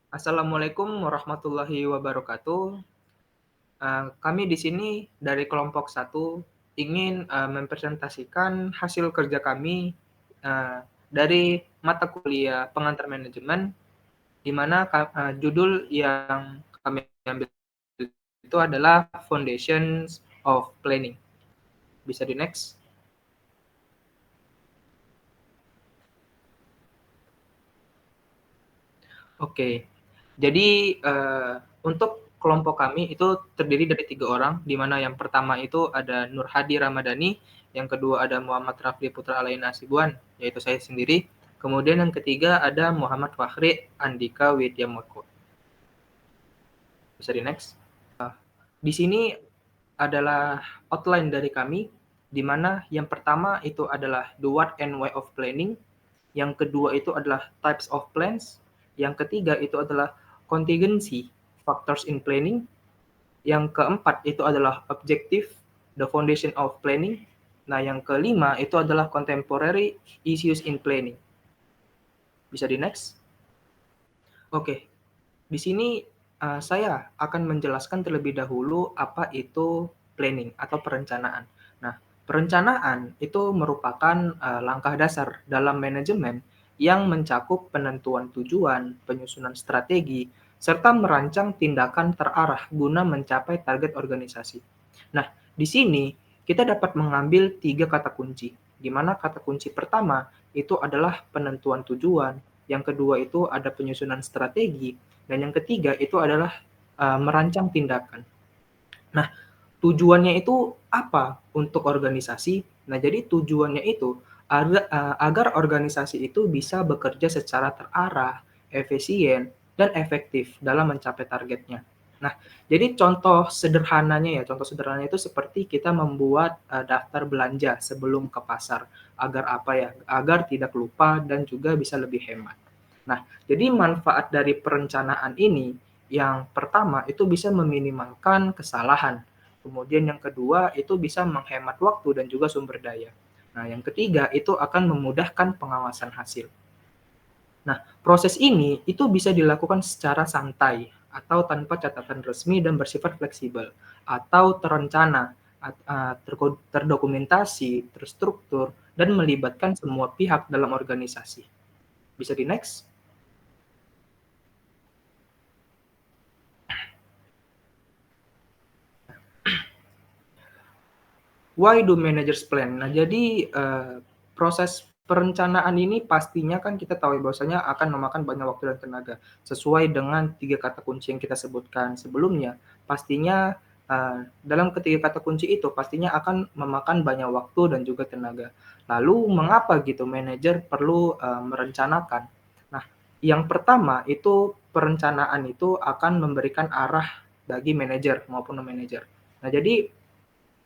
Assalamualaikum warahmatullahi wabarakatuh. Kami di sini dari kelompok satu ingin, mempresentasikan hasil kerja kami, dari mata kuliah pengantar manajemen, di mana judul yang kami ambil itu adalah Foundations of Planning. Bisa di-next? Oke. Jadi, untuk kelompok kami itu terdiri dari 3 orang, di mana yang pertama itu ada Nur Hadi Ramadhani, yang kedua ada Muhammad Rafli Putra Alaina Hasibuan, yaitu saya sendiri, kemudian yang ketiga ada Muhammad Fakhri Andika Widyamoko. Bisa di-next? Di sini adalah outline dari kami, di mana yang pertama itu adalah the what and why of planning, yang kedua itu adalah types of plans, yang ketiga itu adalah contingency factors in planning, yang keempat itu adalah objective, the foundation of planning. Nah, yang kelima itu adalah contemporary issues in planning. Bisa di-next? Oke. Di sini, saya akan menjelaskan terlebih dahulu apa itu planning atau perencanaan. Nah, perencanaan itu merupakan, langkah dasar dalam manajemen yang mencakup penentuan tujuan, penyusunan strategi, serta merancang tindakan terarah guna mencapai target organisasi. Nah, di sini kita dapat mengambil 3 kata kunci, di mana kata kunci pertama itu adalah penentuan tujuan, yang kedua itu ada penyusunan strategi, dan yang ketiga itu adalah, merancang tindakan. Nah, tujuannya itu apa untuk organisasi? Nah, jadi tujuannya itu agar organisasi itu bisa bekerja secara terarah, efisien, dan efektif dalam mencapai targetnya. Nah, jadi contoh sederhananya itu seperti kita membuat, daftar belanja sebelum ke pasar, agar apa ya, agar tidak lupa dan juga bisa lebih hemat. Nah, jadi manfaat dari perencanaan ini, yang pertama itu bisa meminimalkan kesalahan. Kemudian yang kedua itu bisa menghemat waktu dan juga sumber daya. Nah, yang ketiga itu akan memudahkan pengawasan hasil. Nah, proses ini itu bisa dilakukan secara santai atau tanpa catatan resmi dan bersifat fleksibel atau terencana, terdokumentasi, terstruktur, dan melibatkan semua pihak dalam organisasi. Bisa di-next? Why do managers plan? Nah, jadi, proses perencanaan ini pastinya kan kita tahu ya bahwasanya akan memakan banyak waktu dan tenaga. Sesuai dengan 3 kata kunci yang kita sebutkan sebelumnya, pastinya, dalam ketiga kata kunci itu pastinya akan memakan banyak waktu dan juga tenaga. Lalu mengapa gitu manajer perlu, merencanakan? Nah, yang pertama itu perencanaan itu akan memberikan arah bagi manajer maupun non-manajer. Nah, jadi,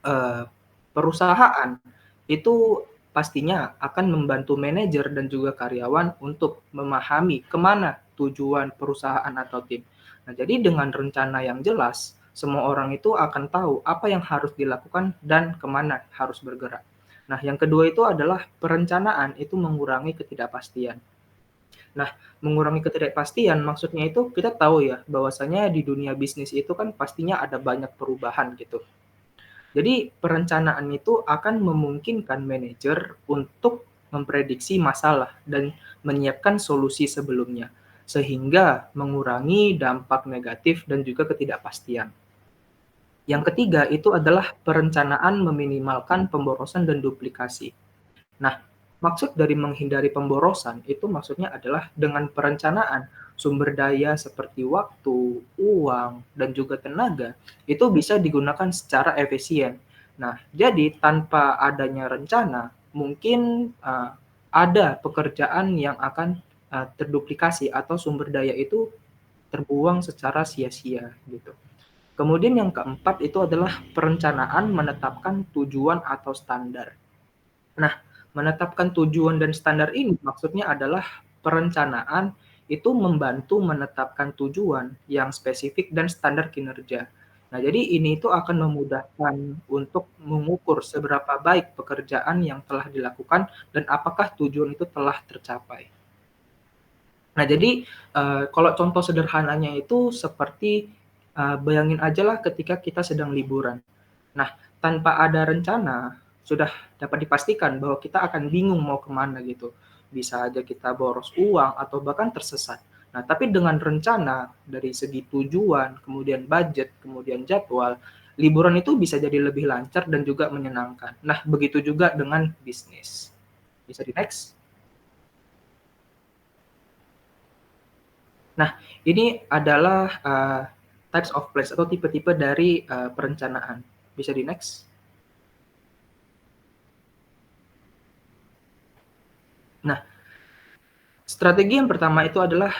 eee perusahaan itu pastinya akan membantu manajer dan juga karyawan untuk memahami kemana tujuan perusahaan atau tim. Nah, jadi dengan rencana yang jelas, semua orang itu akan tahu apa yang harus dilakukan dan kemana harus bergerak. Nah, yang kedua itu adalah perencanaan itu mengurangi ketidakpastian. Nah, mengurangi ketidakpastian maksudnya itu kita tahu ya bahwasanya di dunia bisnis itu kan pastinya ada banyak perubahan gitu. Jadi perencanaan itu akan memungkinkan manajer untuk memprediksi masalah dan menyiapkan solusi sebelumnya, sehingga mengurangi dampak negatif dan juga ketidakpastian. Yang ketiga itu adalah perencanaan meminimalkan pemborosan dan duplikasi. Nah, maksud dari menghindari pemborosan itu maksudnya adalah dengan perencanaan sumber daya seperti waktu, uang, dan juga tenaga itu bisa digunakan secara efisien. Nah, jadi tanpa adanya rencana, mungkin ada pekerjaan yang akan terduplikasi atau sumber daya itu terbuang secara sia-sia gitu. Kemudian yang keempat itu adalah perencanaan menetapkan tujuan atau standar. Nah, menetapkan tujuan dan standar ini maksudnya adalah perencanaan itu membantu menetapkan tujuan yang spesifik dan standar kinerja. Nah, jadi ini itu akan memudahkan untuk mengukur seberapa baik pekerjaan yang telah dilakukan dan apakah tujuan itu telah tercapai. Nah jadi, kalau contoh sederhananya itu seperti, bayangin ajalah ketika kita sedang liburan. Nah, tanpa ada rencana, sudah dapat dipastikan bahwa kita akan bingung mau kemana gitu. Bisa aja kita boros uang atau bahkan tersesat. Nah, tapi dengan rencana dari segi tujuan, kemudian budget, kemudian jadwal, liburan itu bisa jadi lebih lancar dan juga menyenangkan. Nah, begitu juga dengan bisnis. Bisa di-next. Nah, ini adalah, types of plans atau tipe-tipe dari, perencanaan. Bisa di-next. Nah, strategi yang pertama itu adalah,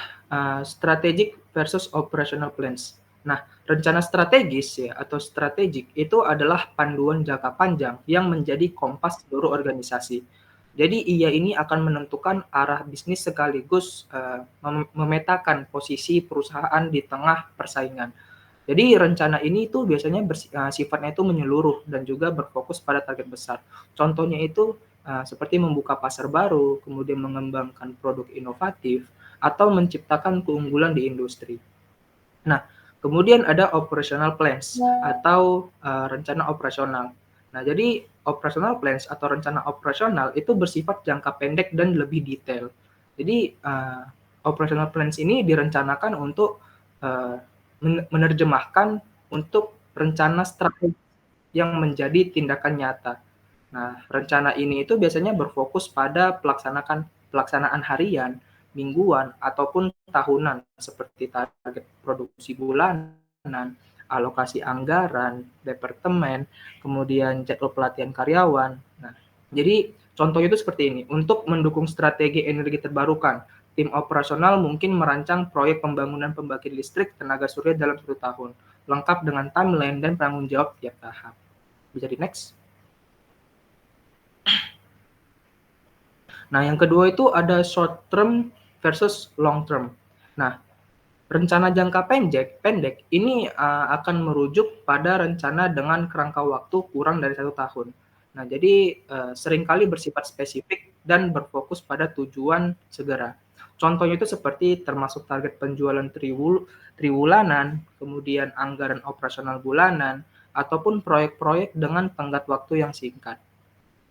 strategic versus operational plans. Nah, rencana strategis ya atau strategik itu adalah panduan jangka panjang yang menjadi kompas seluruh organisasi. Jadi ia ini akan menentukan arah bisnis sekaligus, memetakan posisi perusahaan di tengah persaingan. Jadi rencana ini tuh biasanya sifatnya itu menyeluruh dan juga berfokus pada target besar. Contohnya itu, seperti membuka pasar baru, kemudian mengembangkan produk inovatif, atau menciptakan keunggulan di industri. Nah, kemudian ada operational plans atau, rencana operasional. Nah, jadi operational plans atau rencana operasional itu bersifat jangka pendek dan lebih detail. Jadi, operational plans ini direncanakan untuk, eee, menerjemahkan untuk rencana strategi yang menjadi tindakan nyata. Nah, rencana ini itu biasanya berfokus pada pelaksanaan harian, mingguan, ataupun tahunan seperti target produksi bulanan, alokasi anggaran, departemen, kemudian jadwal pelatihan karyawan. Nah, jadi contohnya itu seperti ini. Untuk mendukung strategi energi terbarukan, tim operasional mungkin merancang proyek pembangunan pembangkit listrik tenaga surya dalam 1 tahun, lengkap dengan timeline dan tanggung jawab tiap tahap. Bisa di-next. Nah, yang kedua itu ada short term versus long term. Nah, rencana jangka pendek ini, akan merujuk pada rencana dengan kerangka waktu kurang dari 1 tahun. Nah, jadi, seringkali bersifat spesifik dan berfokus pada tujuan segera. Contohnya itu seperti termasuk target penjualan triwulanan, kemudian anggaran operasional bulanan, ataupun proyek-proyek dengan tenggat waktu yang singkat.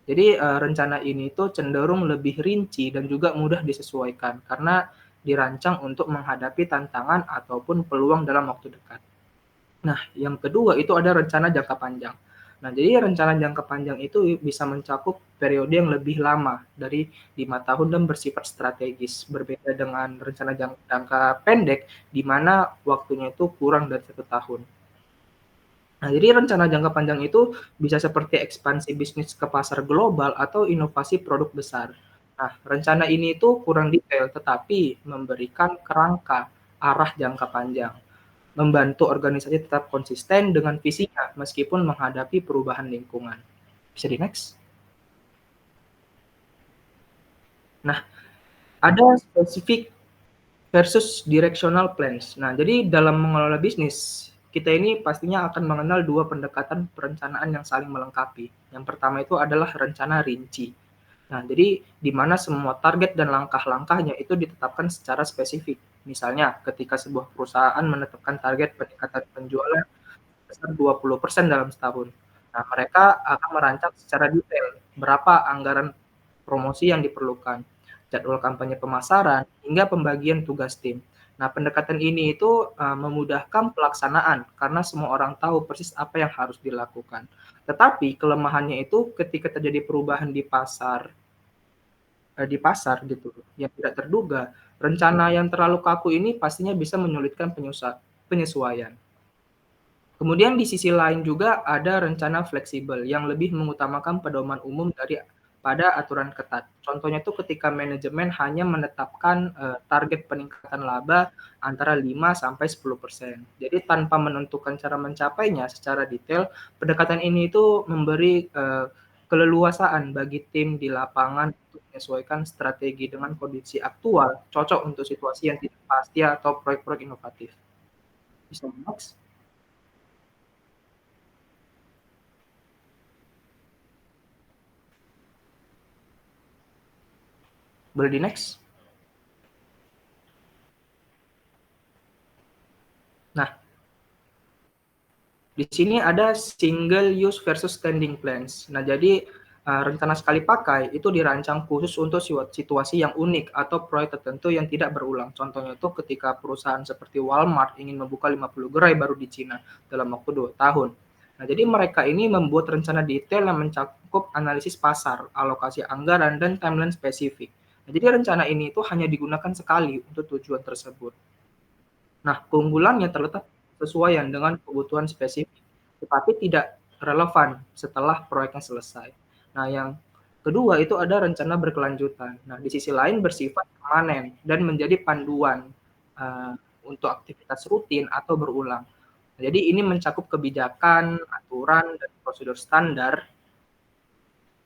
Jadi, rencana ini tuh cenderung lebih rinci dan juga mudah disesuaikan karena dirancang untuk menghadapi tantangan ataupun peluang dalam waktu dekat. Nah, yang kedua itu ada rencana jangka panjang. Nah, jadi rencana jangka panjang itu bisa mencakup periode yang lebih lama dari 5 tahun dan bersifat strategis, berbeda dengan rencana jangka pendek di mana waktunya itu kurang dari 1 tahun. Nah, jadi rencana jangka panjang itu bisa seperti ekspansi bisnis ke pasar global atau inovasi produk besar. Nah, rencana ini itu kurang detail tetapi memberikan kerangka arah jangka panjang, membantu organisasi tetap konsisten dengan visinya meskipun menghadapi perubahan lingkungan. Bisa di-next. Nah, ada spesifik versus directional plans. Nah, jadi dalam mengelola bisnis, kita ini pastinya akan mengenal 2 pendekatan perencanaan yang saling melengkapi. Yang pertama itu adalah rencana rinci. Nah, jadi di mana semua target dan langkah-langkahnya itu ditetapkan secara spesifik. Misalnya, ketika sebuah perusahaan menetapkan target peningkatan penjualan sebesar 20% dalam setahun. Nah, mereka akan merancang secara detail berapa anggaran promosi yang diperlukan, jadwal kampanye pemasaran, hingga pembagian tugas tim. Nah, pendekatan ini itu, memudahkan pelaksanaan karena semua orang tahu persis apa yang harus dilakukan. Tetapi kelemahannya itu ketika terjadi perubahan di pasar gitu yang tidak terduga, rencana yang terlalu kaku ini pastinya bisa menyulitkan penyesuaian. Kemudian di sisi lain juga ada rencana fleksibel yang lebih mengutamakan pedoman umum pada aturan ketat. Contohnya itu ketika manajemen hanya menetapkan, target peningkatan laba antara 5 sampai 10%. Jadi tanpa menentukan cara mencapainya secara detail, pendekatan ini itu memberi, keleluasaan bagi tim di lapangan untuk menyesuaikan strategi dengan kondisi aktual, cocok untuk situasi yang tidak pasti atau proyek-proyek inovatif. Bisa Mas? Boleh di-next? Nah, di sini ada single use versus standing plans. Nah, jadi rencana sekali pakai itu dirancang khusus untuk situasi yang unik atau proyek tertentu yang tidak berulang. Contohnya itu ketika perusahaan seperti Walmart ingin membuka 50 gerai baru di Cina dalam waktu 2 tahun. Nah, jadi mereka ini membuat rencana detail yang mencakup analisis pasar, alokasi anggaran, dan timeline spesifik. Nah, jadi rencana ini itu hanya digunakan sekali untuk tujuan tersebut. Nah, keunggulannya terletak sesuaian dengan kebutuhan spesifik, tetapi tidak relevan setelah proyeknya selesai. Nah, yang kedua itu ada rencana berkelanjutan. Nah, di sisi lain bersifat permanen dan menjadi panduan uh, untuk aktivitas rutin atau berulang. Jadi ini mencakup kebijakan, aturan, dan prosedur standar.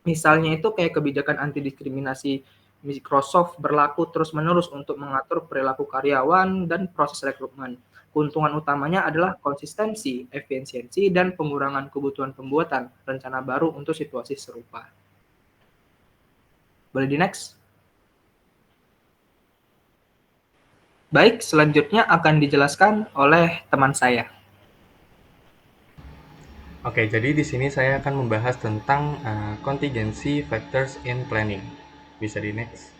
Misalnya itu kayak kebijakan anti diskriminasi Microsoft berlaku terus-menerus untuk mengatur perilaku karyawan dan proses rekrutmen. Keuntungan utamanya adalah konsistensi, efisiensi, dan pengurangan kebutuhan pembuatan rencana baru untuk situasi serupa. Boleh di next? Baik, selanjutnya akan dijelaskan oleh teman saya. Oke, jadi di sini saya akan membahas tentang contingency factors in planning. Bisa di next.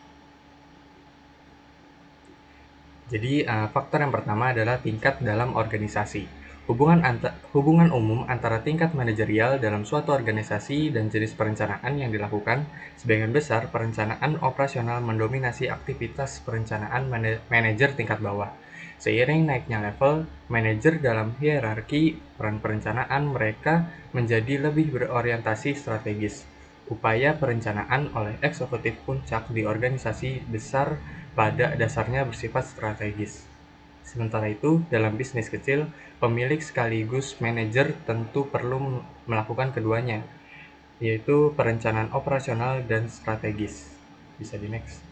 Jadi, faktor yang pertama adalah tingkat dalam organisasi. Hubungan umum antara tingkat manajerial dalam suatu organisasi dan jenis perencanaan yang dilakukan, sebagian besar perencanaan operasional mendominasi aktivitas perencanaan manajer tingkat bawah. Seiring naiknya level, manajer dalam hierarki peran perencanaan mereka menjadi lebih berorientasi strategis. Upaya perencanaan oleh eksekutif puncak di organisasi besar pada dasarnya bersifat strategis. Sementara itu, dalam bisnis kecil, pemilik sekaligus manajer tentu perlu melakukan keduanya, yaitu perencanaan operasional dan strategis. Bisa di next.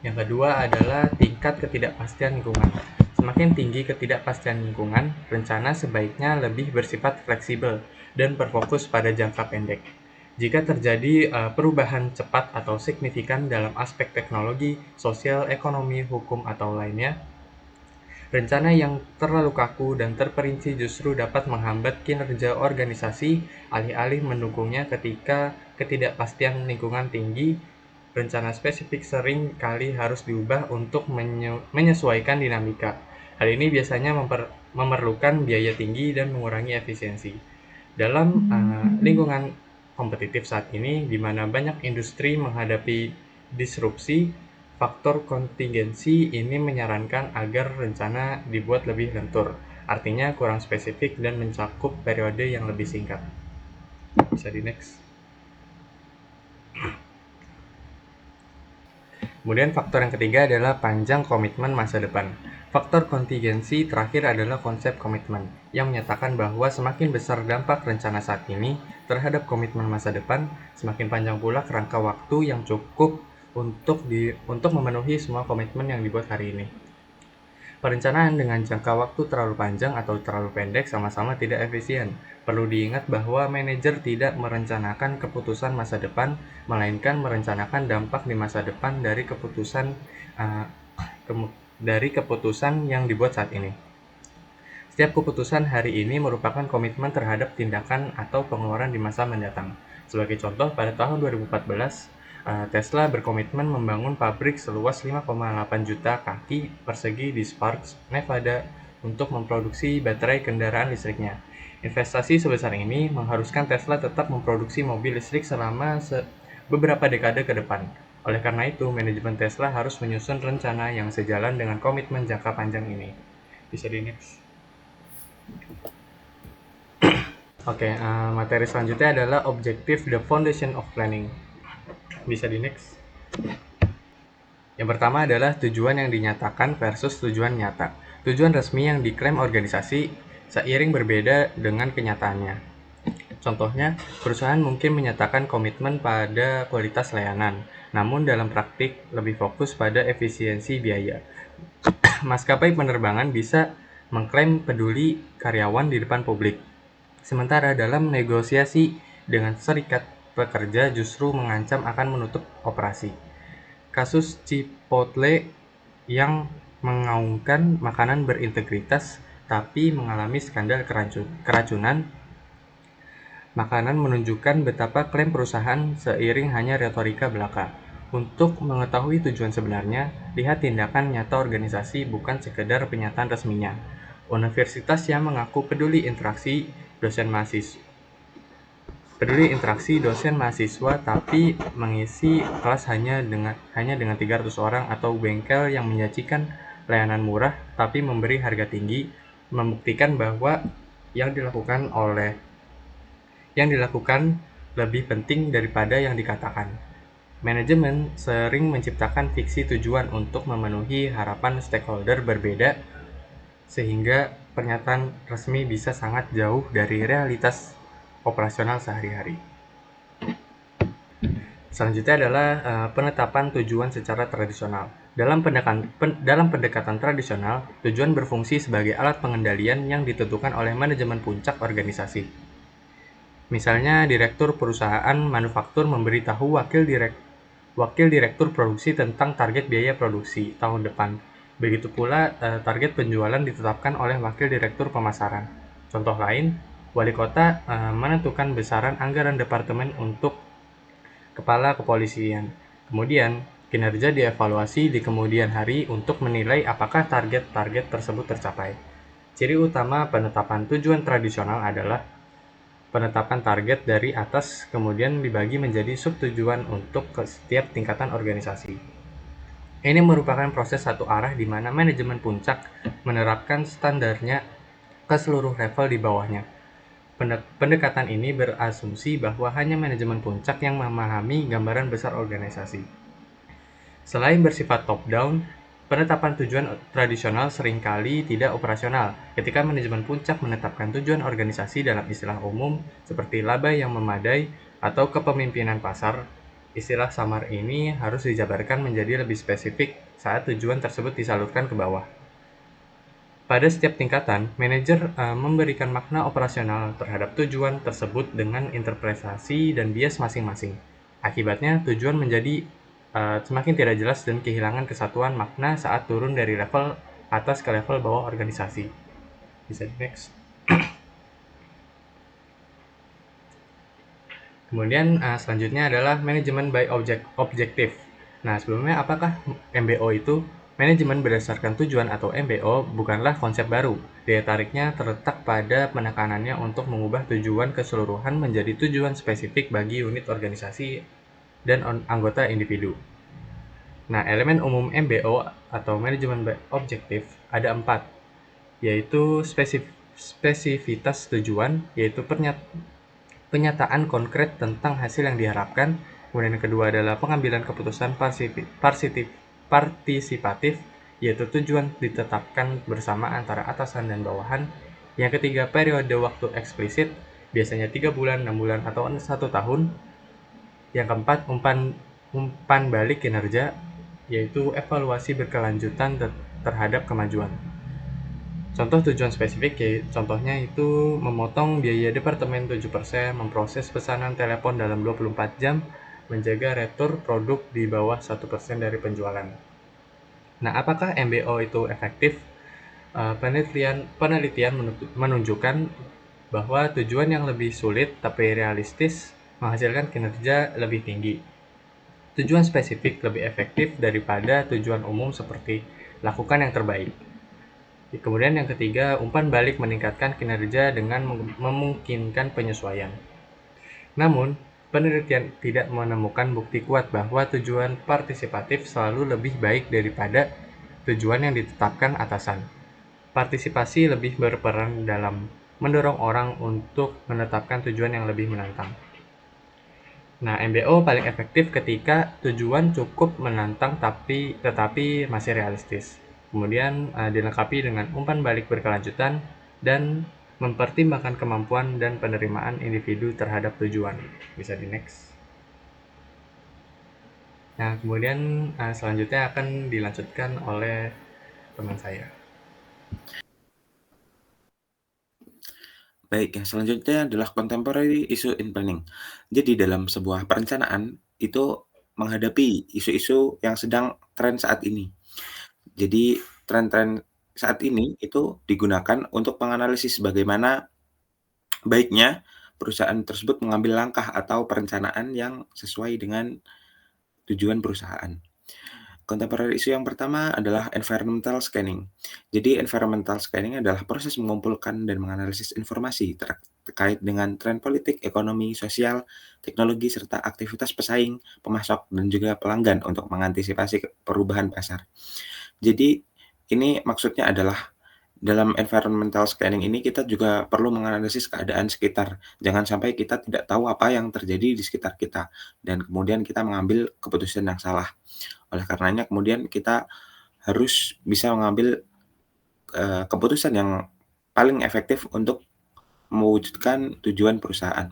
Yang kedua adalah tingkat ketidakpastian lingkungan. Semakin tinggi ketidakpastian lingkungan, rencana sebaiknya lebih bersifat fleksibel dan berfokus pada jangka pendek. Jika terjadi perubahan cepat atau signifikan dalam aspek teknologi, sosial, ekonomi, hukum, atau lainnya, rencana yang terlalu kaku dan terperinci justru dapat menghambat kinerja organisasi, alih-alih mendukungnya. Ketika ketidakpastian lingkungan tinggi, rencana spesifik sering kali harus diubah untuk menyesuaikan dinamika. Hal ini biasanya memerlukan biaya tinggi dan mengurangi efisiensi. Dalam lingkungan kompetitif saat ini, di mana banyak industri menghadapi disrupsi, faktor kontingensi ini menyarankan agar rencana dibuat lebih lentur, artinya kurang spesifik dan mencakup periode yang lebih singkat. Bisa di next. Kemudian faktor yang ketiga adalah panjang komitmen masa depan. Faktor kontingensi terakhir adalah konsep komitmen, yang menyatakan bahwa semakin besar dampak rencana saat ini terhadap komitmen masa depan, semakin panjang pula kerangka waktu yang cukup untuk memenuhi semua komitmen yang dibuat hari ini. Perencanaan dengan jangka waktu terlalu panjang atau terlalu pendek sama-sama tidak efisien. Perlu diingat bahwa manajer tidak merencanakan keputusan masa depan, melainkan merencanakan dampak di masa depan uh, dari keputusan yang dibuat saat ini. Setiap keputusan hari ini merupakan komitmen terhadap tindakan atau pengeluaran di masa mendatang. Sebagai contoh, pada tahun 2014, Tesla berkomitmen membangun pabrik seluas 5,8 juta kaki persegi di Sparks, Nevada untuk memproduksi baterai kendaraan listriknya. Investasi sebesar ini mengharuskan Tesla tetap memproduksi mobil listrik selama beberapa dekade ke depan. Oleh karena itu, manajemen Tesla harus menyusun rencana yang sejalan dengan komitmen jangka panjang ini. Bisa di next. Oke, materi selanjutnya adalah objective the foundation of planning. Bisa di next. Yang pertama adalah tujuan yang dinyatakan versus tujuan nyata. Tujuan resmi yang diklaim organisasi seiring berbeda dengan kenyataannya. Contohnya, perusahaan mungkin menyatakan komitmen pada kualitas layanan, namun dalam praktik lebih fokus pada efisiensi biaya. Maskapai penerbangan bisa mengklaim peduli karyawan di depan publik, sementara dalam negosiasi dengan serikat pekerja justru mengancam akan menutup operasi. Kasus Chipotle yang mengaungkan makanan berintegritas tapi mengalami skandal keracunan makanan menunjukkan betapa klaim perusahaan seiring hanya retorika belaka. Untuk mengetahui tujuan sebenarnya, lihat tindakan nyata organisasi bukan sekedar pernyataan resminya. Universitas yang mengaku peduli interaksi dosen mahasiswa tapi mengisi kelas hanya dengan 300 orang, atau bengkel yang menyajikan layanan murah tapi memberi harga tinggi, membuktikan bahwa yang dilakukan lebih penting daripada yang dikatakan. Manajemen sering menciptakan fiksi tujuan untuk memenuhi harapan stakeholder berbeda, sehingga pernyataan resmi bisa sangat jauh dari realitas operasional sehari-hari. Selanjutnya adalah penetapan tujuan secara tradisional. Dalam pendekatan tradisional, tujuan berfungsi sebagai alat pengendalian yang ditentukan oleh manajemen puncak organisasi. Misalnya, direktur perusahaan manufaktur memberitahu wakil direktur produksi tentang target biaya produksi tahun depan. Begitu pula target penjualan ditetapkan oleh wakil direktur pemasaran. Contoh lain, wali kota menentukan besaran anggaran departemen untuk kepala kepolisian. Kemudian, kinerja dievaluasi di kemudian hari untuk menilai apakah target-target tersebut tercapai. Ciri utama penetapan tujuan tradisional adalah penetapan target dari atas kemudian dibagi menjadi subtujuan untuk setiap tingkatan organisasi. Ini merupakan proses satu arah di mana manajemen puncak menerapkan standarnya ke seluruh level di bawahnya. Pendekatan ini berasumsi bahwa hanya manajemen puncak yang memahami gambaran besar organisasi. Selain bersifat top-down, penetapan tujuan tradisional seringkali tidak operasional. Ketika manajemen puncak menetapkan tujuan organisasi dalam istilah umum seperti laba yang memadai atau kepemimpinan pasar, istilah samar ini harus dijabarkan menjadi lebih spesifik saat tujuan tersebut disalurkan ke bawah. Pada setiap tingkatan, manajer memberikan makna operasional terhadap tujuan tersebut dengan interpretasi dan bias masing-masing. Akibatnya, tujuan menjadi semakin tidak jelas dan kehilangan kesatuan makna saat turun dari level atas ke level bawah organisasi. Bisa di next. Kemudian selanjutnya adalah manajemen by objective. Nah, sebelumnya apakah MBO itu? Manajemen berdasarkan tujuan atau MBO bukanlah konsep baru. Daya tariknya terletak pada penekanannya untuk mengubah tujuan keseluruhan menjadi tujuan spesifik bagi unit organisasi dan anggota individu. Nah, elemen umum MBO atau manajemen by objective ada 4, yaitu spesifitas tujuan, yaitu penyataan konkret tentang hasil yang diharapkan. Kemudian yang kedua adalah pengambilan keputusan partisipatif, yaitu tujuan ditetapkan bersama antara atasan dan bawahan. Yang ketiga, periode waktu eksplisit, biasanya 3 bulan, 6 bulan, atau 1 tahun. Yang keempat, umpan balik kinerja, yaitu evaluasi berkelanjutan terhadap kemajuan. Contoh tujuan spesifik, contohnya itu memotong biaya departemen 7%, memproses pesanan telepon dalam 24 jam, menjaga retur produk di bawah 1% dari penjualan. Nah, apakah MBO itu efektif? Penelitian menunjukkan bahwa tujuan yang lebih sulit tapi realistis menghasilkan kinerja lebih tinggi. Tujuan spesifik lebih efektif daripada tujuan umum seperti lakukan yang terbaik. Kemudian yang ketiga, umpan balik meningkatkan kinerja dengan memungkinkan penyesuaian. Namun, penelitian tidak menemukan bukti kuat bahwa tujuan partisipatif selalu lebih baik daripada tujuan yang ditetapkan atasan. Partisipasi lebih berperan dalam mendorong orang untuk menetapkan tujuan yang lebih menantang. Nah, MBO paling efektif ketika tujuan cukup menantang tetapi masih realistis. Kemudian dilengkapi dengan umpan balik berkelanjutan dan mempertimbangkan kemampuan dan penerimaan individu terhadap tujuan. Bisa di next. Nah, kemudian selanjutnya akan dilanjutkan oleh teman saya. Baik, yang selanjutnya adalah contemporary issue in planning. Jadi dalam sebuah perencanaan itu menghadapi isu-isu yang sedang tren saat ini. Jadi tren-tren saat ini itu digunakan untuk menganalisis bagaimana baiknya perusahaan tersebut mengambil langkah atau perencanaan yang sesuai dengan tujuan perusahaan. Contemporary issue yang pertama adalah environmental scanning. Jadi environmental scanning adalah proses mengumpulkan dan menganalisis informasi terkait dengan tren politik, ekonomi, sosial, teknologi, serta aktivitas pesaing, pemasok, dan juga pelanggan untuk mengantisipasi perubahan pasar. Jadi ini maksudnya adalah dalam environmental scanning ini kita juga perlu menganalisis keadaan sekitar. Jangan sampai kita tidak tahu apa yang terjadi di sekitar kita dan kemudian kita mengambil keputusan yang salah. Oleh karenanya kemudian kita harus bisa mengambil, keputusan yang paling efektif untuk mewujudkan tujuan perusahaan.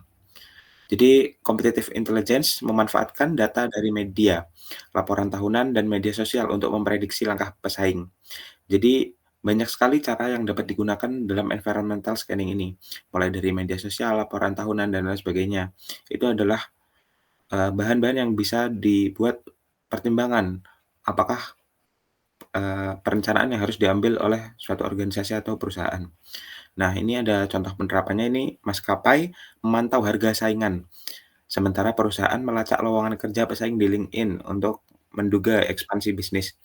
Jadi competitive intelligence memanfaatkan data dari media, laporan tahunan, dan media sosial untuk memprediksi langkah pesaing. Jadi banyak sekali cara yang dapat digunakan dalam environmental scanning ini, mulai dari media sosial, laporan tahunan, dan lain sebagainya. Itu adalah, bahan-bahan yang bisa dibuat pertimbangan, apakah, perencanaan yang harus diambil oleh suatu organisasi atau perusahaan. Nah, ini ada contoh penerapannya ini, maskapai memantau harga saingan, sementara perusahaan melacak lowongan kerja pesaing di LinkedIn untuk menduga ekspansi bisnis.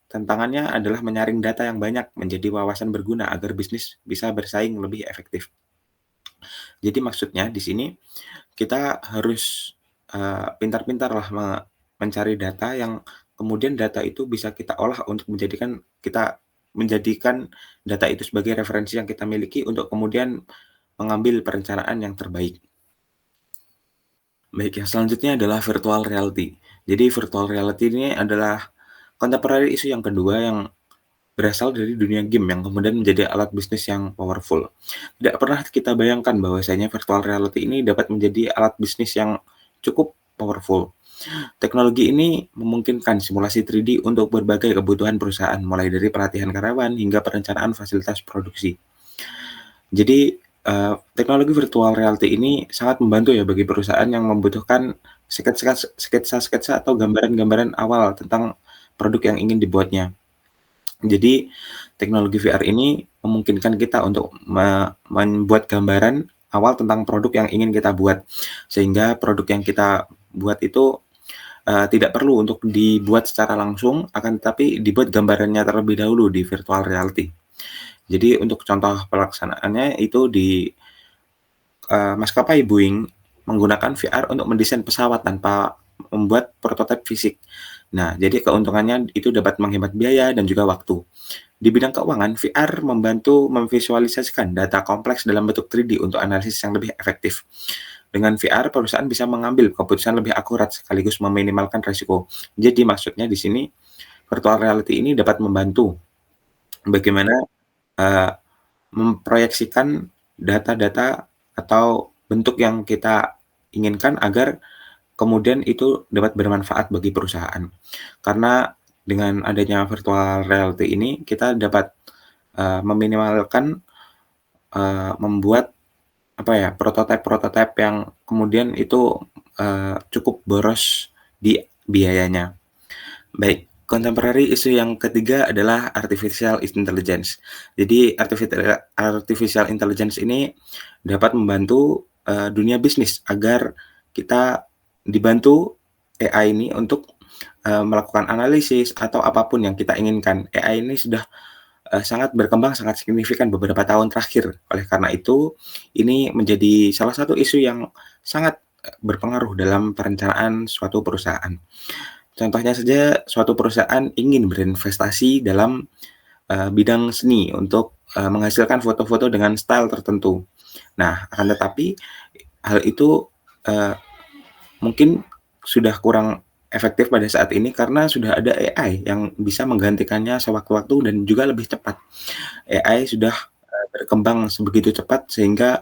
Tantangannya adalah menyaring data yang banyak menjadi wawasan berguna agar bisnis bisa bersaing lebih efektif. Jadi maksudnya di sini kita harus, pintar-pintarlah mencari data yang kemudian data itu bisa kita olah untuk menjadikan data itu sebagai referensi yang kita miliki untuk kemudian mengambil perencanaan yang terbaik. Baik, yang selanjutnya adalah virtual reality. Jadi virtual reality ini adalah contemporary issue yang kedua yang berasal dari dunia game yang kemudian menjadi alat bisnis yang powerful. Tidak pernah kita bayangkan bahwasanya virtual reality ini dapat menjadi alat bisnis yang cukup powerful. Teknologi ini memungkinkan simulasi 3D untuk berbagai kebutuhan perusahaan, mulai dari pelatihan karyawan hingga perencanaan fasilitas produksi. Jadi, teknologi virtual reality ini sangat membantu ya bagi perusahaan yang membutuhkan sketsa-sketsa atau gambaran-gambaran awal tentang produk yang ingin dibuatnya. Jadi, teknologi VR ini memungkinkan kita untuk membuat gambaran awal tentang produk yang ingin kita buat, sehingga produk yang kita buat itu, tidak perlu untuk dibuat secara langsung, akan tetapi dibuat gambarannya terlebih dahulu di virtual reality. Jadi untuk contoh pelaksanaannya itu di, maskapai Boeing menggunakan VR untuk mendesain pesawat tanpa membuat prototipe fisik. Nah, jadi keuntungannya itu dapat menghemat biaya dan juga waktu. Di bidang keuangan, VR membantu memvisualisasikan data kompleks dalam bentuk 3D untuk analisis yang lebih efektif. Dengan VR, perusahaan bisa mengambil keputusan lebih akurat sekaligus meminimalkan risiko. Jadi maksudnya di sini virtual reality ini dapat membantu bagaimana, memproyeksikan data-data atau bentuk yang kita inginkan agar kemudian itu dapat bermanfaat bagi perusahaan. Karena dengan adanya virtual reality ini kita dapat, meminimalkan, membuat apa ya, prototipe-prototipe yang kemudian itu, cukup boros di biayanya. Baik, contemporary issue yang ketiga adalah artificial intelligence. Jadi artificial intelligence ini dapat membantu, dunia bisnis agar kita dibantu AI ini untuk, melakukan analisis atau apapun yang kita inginkan. AI ini sudah, sangat berkembang sangat signifikan beberapa tahun terakhir. Oleh karena itu, ini menjadi salah satu isu yang sangat, berpengaruh dalam perencanaan suatu perusahaan. Contohnya saja suatu perusahaan ingin berinvestasi dalam, bidang seni untuk, menghasilkan foto-foto dengan style tertentu. Nah, akan tetapi hal itu, eee, mungkin sudah kurang efektif pada saat ini karena sudah ada AI yang bisa menggantikannya sewaktu-waktu dan juga lebih cepat. AI sudah, berkembang sebegitu cepat sehingga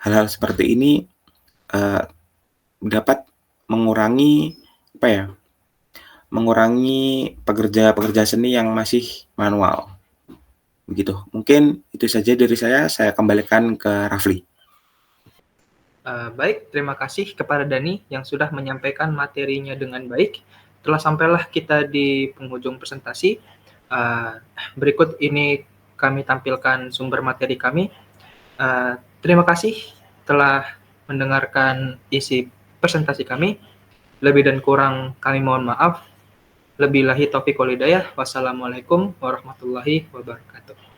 hal-hal seperti ini, eee, dapat mengurangi, apa ya, mengurangi pekerja-pekerja seni yang masih manual, begitu. Mungkin itu saja dari saya kembalikan ke Rafli. Baik, terima kasih kepada Dani yang sudah menyampaikan materinya dengan baik. Telah sampailah kita di penghujung presentasi. Berikut ini kami tampilkan sumber materi kami. Terima kasih telah mendengarkan isi presentasi kami. Lebih dan kurang kami mohon maaf. Wabillahi taufiq wal hidayah. Wassalamualaikum warahmatullahi wabarakatuh.